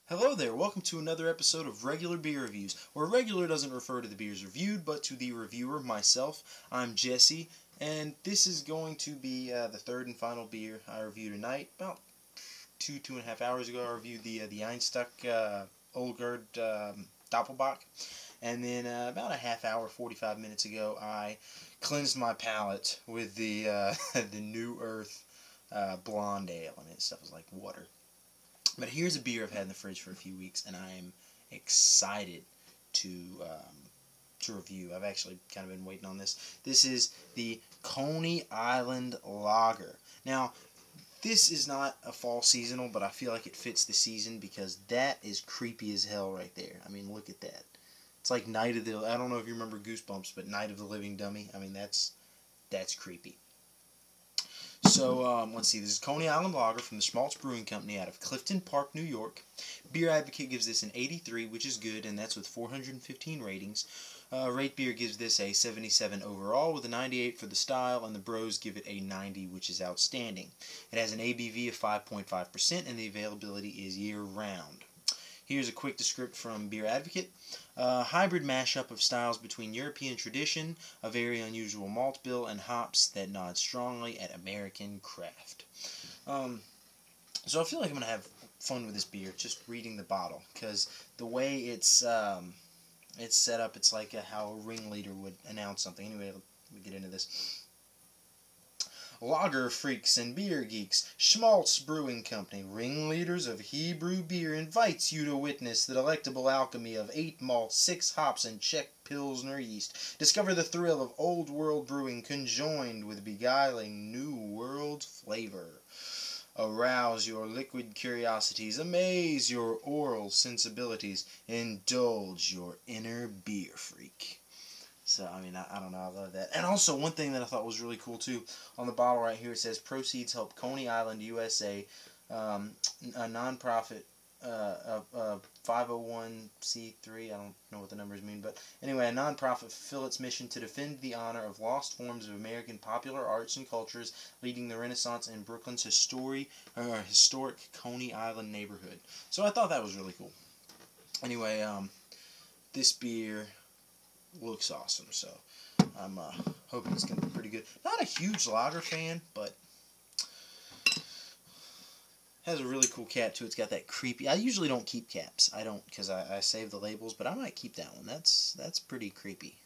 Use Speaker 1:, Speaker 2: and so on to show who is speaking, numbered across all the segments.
Speaker 1: Hello there, welcome to another episode of Regular Beer Reviews, where regular doesn't refer to the beers reviewed, but to the reviewer, myself. I'm Jesse, and this is going to be the third and final beer I review tonight. About two and a half hours ago, I reviewed the Einstuck Olgerd Doppelbock, and then about a half hour, 45 minutes ago, I cleansed my palate with the the New Earth Blonde Ale, and it stuff was like water. But here's a beer I've had in the fridge for a few weeks, and I'm excited to review. I've actually kind of been waiting on this. This is the Coney Island Lager. Now, this is not a fall seasonal, but I feel like it fits the season because that is creepy as hell right there. I mean, look at that. It's like Night of the... I don't know if you remember Goosebumps, but Night of the Living Dummy. I mean, that's creepy. So, let's see, this is Coney Island Lager from the Shmaltz Brewing Company out of Clifton Park, New York. Beer Advocate gives this an 83, which is good, and that's with 415 ratings. Rate Beer gives this a 77 overall, with a 98 for the style, and the Bros give it a 90, which is outstanding. It has an ABV of 5.5%, and the availability is year-round. Here's a quick description from Beer Advocate. Hybrid mashup of styles between European tradition, a very unusual malt bill, and hops that nod strongly at American craft. So I feel like I'm going to have fun with this beer, just reading the bottle, because the way it's set up, it's like how a ringleader would announce something. Anyway, let me get into this. Lager freaks and beer geeks, Shmaltz Brewing Company, ringleaders of Hebrew beer, invites you to witness the delectable alchemy of 8 malts, 6 hops, and Czech Pilsner yeast. Discover the thrill of old world brewing conjoined with beguiling new world flavor. Arouse your liquid curiosities, amaze your oral sensibilities, indulge your inner beer freak. So, I mean, I don't know, I love that. And also, one thing that I thought was really cool, too, on the bottle right here, it says, proceeds help Coney Island, USA, a non-profit, 501c3, I don't know what the numbers mean, but anyway, a non-profit fulfill its mission to defend the honor of lost forms of American popular arts and cultures, leading the Renaissance in Brooklyn's historic Coney Island neighborhood. So I thought that was really cool. Anyway, this beer looks awesome, so I'm hoping it's going to be pretty good. Not a huge lager fan, but has a really cool cap too. It's got that creepy... I usually don't keep caps. I don't, because I save the labels, but I might keep that one. That's pretty creepy.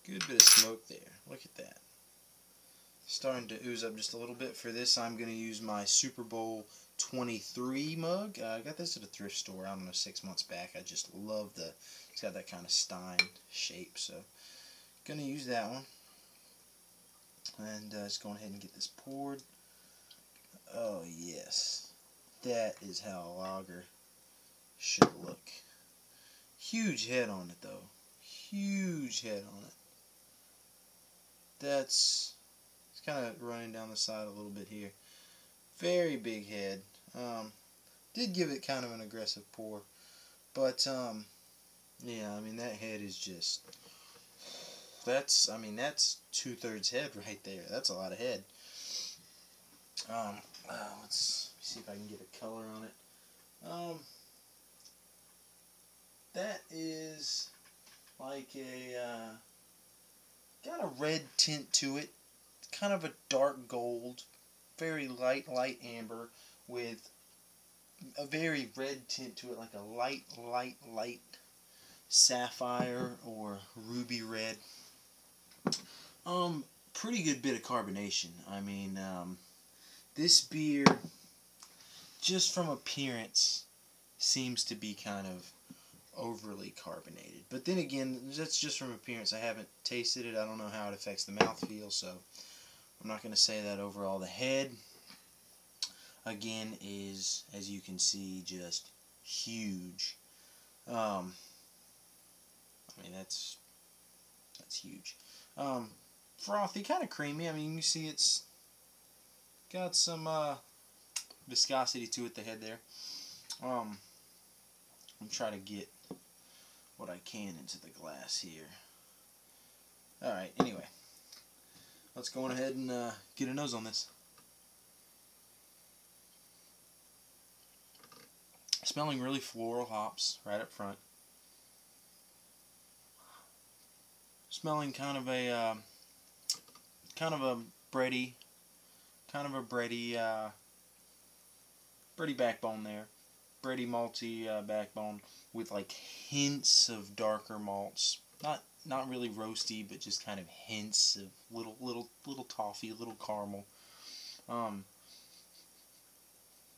Speaker 1: Good bit of smoke there. Look at that. Starting to ooze up just a little bit. For this, I'm going to use my Super Bowl 23 mug. I got this at a thrift store, I don't know, 6 months back. I just love it's got that kind of Stein shape, so gonna use that one. And just going ahead and get this poured. Oh yes, that is how a lager should look. Huge head on it though. Huge head on it. It's kind of running down the side a little bit here. Very big head. Did give it kind of an aggressive pour, but yeah, I mean that head is just that's 2/3 head right there. That's a lot of head. Let's see if I can get a color on it. That is like a got a red tint to it. Kind of a dark gold. Very light amber with a very red tint to it, like a light sapphire or ruby red. Pretty good bit of carbonation. I mean, this beer, just from appearance, seems to be kind of overly carbonated. But then again, that's just from appearance. I haven't tasted it. I don't know how it affects the mouthfeel, so I'm not going to say that overall. The head, again, is, as you can see, just huge. I mean, that's huge. Frothy, kind of creamy. I mean, you see it's got some viscosity to it, the head there. I'm trying to get what I can into the glass here. Alright, anyway. let's go on ahead and get a nose on this. Smelling really floral hops right up front. Smelling kind of a bready, bready backbone there. Bready malty backbone with like hints of darker malts. Not really roasty, but just kind of hints of little toffee, little caramel.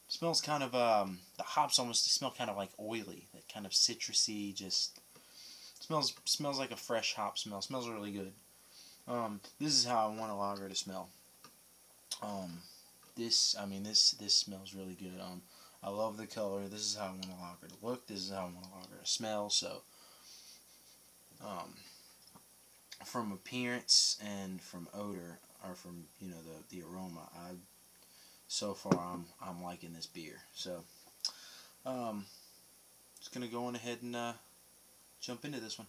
Speaker 1: Smells kind of the hops almost smell kind of like oily, that kind of citrusy, just smells like a fresh hop smell. Smells really good. This is how I want a lager to smell. This smells really good. I love the color. This is how I want a lager to look. This is how I want a lager to smell. So, from appearance and from odor, or from the aroma, so far I'm liking this beer. So, just gonna go on ahead and jump into this one.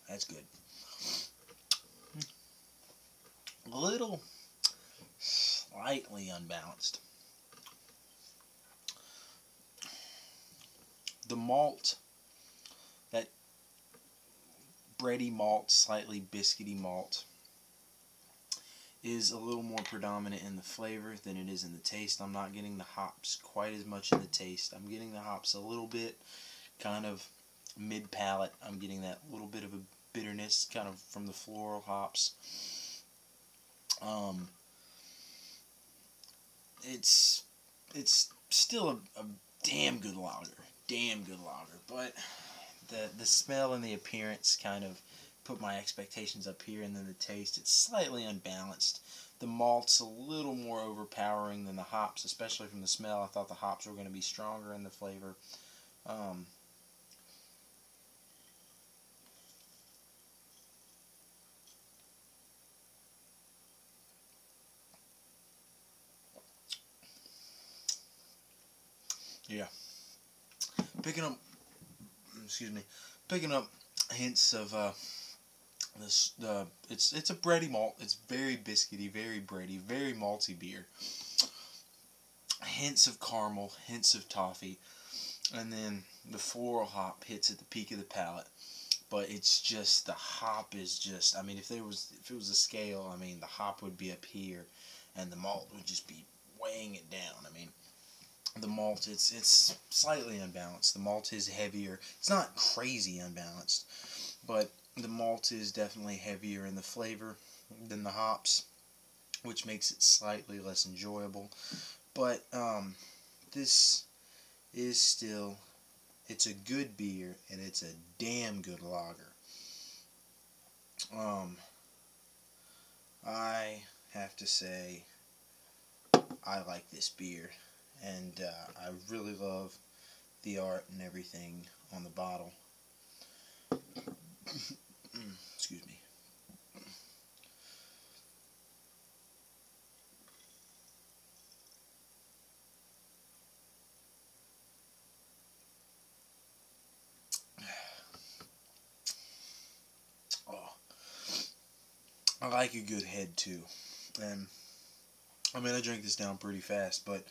Speaker 1: That's good. A little slightly unbalanced. The malt, that bready malt, slightly biscuity malt, is a little more predominant in the flavor than it is in the taste. I'm not getting the hops quite as much in the taste. I'm getting the hops a little bit kind of mid-palate. I'm getting that little bit of a bitterness kind of from the floral hops. It's still a damn good lager. But the smell and the appearance kind of put my expectations up here, and then the taste, it's slightly unbalanced. The malt's a little more overpowering than the hops, especially from the smell. I thought the hops were going to be stronger in the flavor. Yeah. Picking up hints of it's a bready malt. It's very biscuity, very bready, very malty beer. Hints of caramel, hints of toffee, and then the floral hop hits at the peak of the palate. But it's just, the hop is just, I mean, if it was a scale, I mean, the hop would be up here, and the malt would just be weighing it down. I mean, the malt, it's slightly unbalanced. The malt is heavier. It's not crazy unbalanced, but the malt is definitely heavier in the flavor than the hops, which makes it slightly less enjoyable. But this is still, it's a good beer, and it's a damn good lager. I have to say, I like this beer. And I really love the art and everything on the bottle. Excuse me. Oh, I like a good head too. And I mean, I drank this down pretty fast, but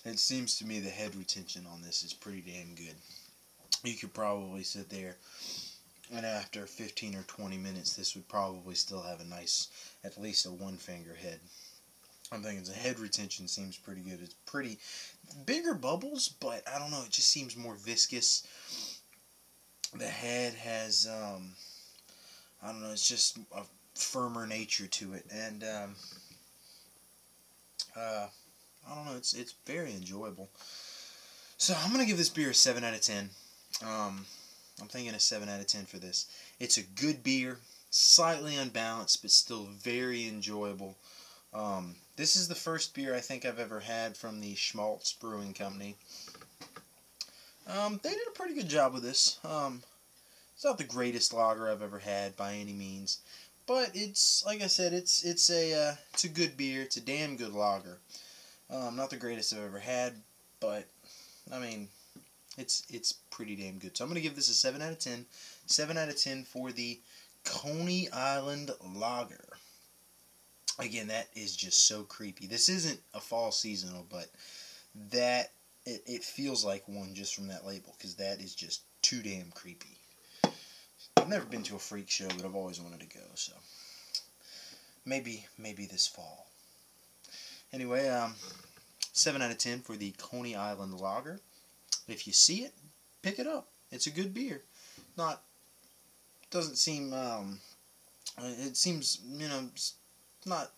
Speaker 1: it seems to me the head retention on this is pretty damn good. You could probably sit there, and after 15 or 20 minutes, this would probably still have a nice, at least a one-finger head. I'm thinking the head retention seems pretty good. It's pretty bigger bubbles, but I don't know, it just seems more viscous. The head has, I don't know, it's just a firmer nature to it, and I don't know, it's very enjoyable. So I'm going to give this beer a 7 out of 10. I'm thinking a 7 out of 10 for this. It's a good beer, slightly unbalanced, but still very enjoyable. This is the first beer I think I've ever had from the Shmaltz Brewing Company. They did a pretty good job with this. It's not the greatest lager I've ever had by any means, but it's, like I said, it's a good beer. It's a damn good lager. Not the greatest I've ever had, but I mean, It's pretty damn good. So I'm going to give this a 7 out of 10. 7 out of 10 for the Coney Island Lager. Again, that is just so creepy. This isn't a fall seasonal, but it feels like one just from that label, because that is just too damn creepy. I've never been to a freak show, but I've always wanted to go, so maybe this fall. Anyway, 7 out of 10 for the Coney Island Lager. If you see it, pick it up. It's a good beer. Doesn't seem, it seems, not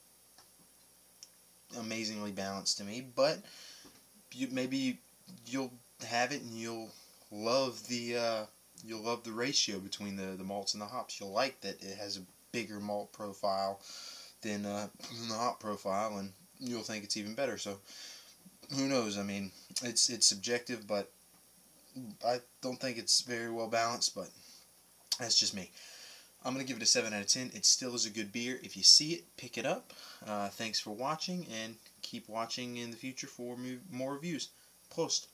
Speaker 1: amazingly balanced to me, but maybe you'll have it and you'll love the ratio between the malts and the hops. You'll like that it has a bigger malt profile than the hop profile, and you'll think it's even better. So who knows? I mean, it's subjective, but I don't think it's very well balanced, but that's just me. I'm going to give it a 7 out of 10. It still is a good beer. If you see it, pick it up. Thanks for watching, and keep watching in the future for more reviews. Prost.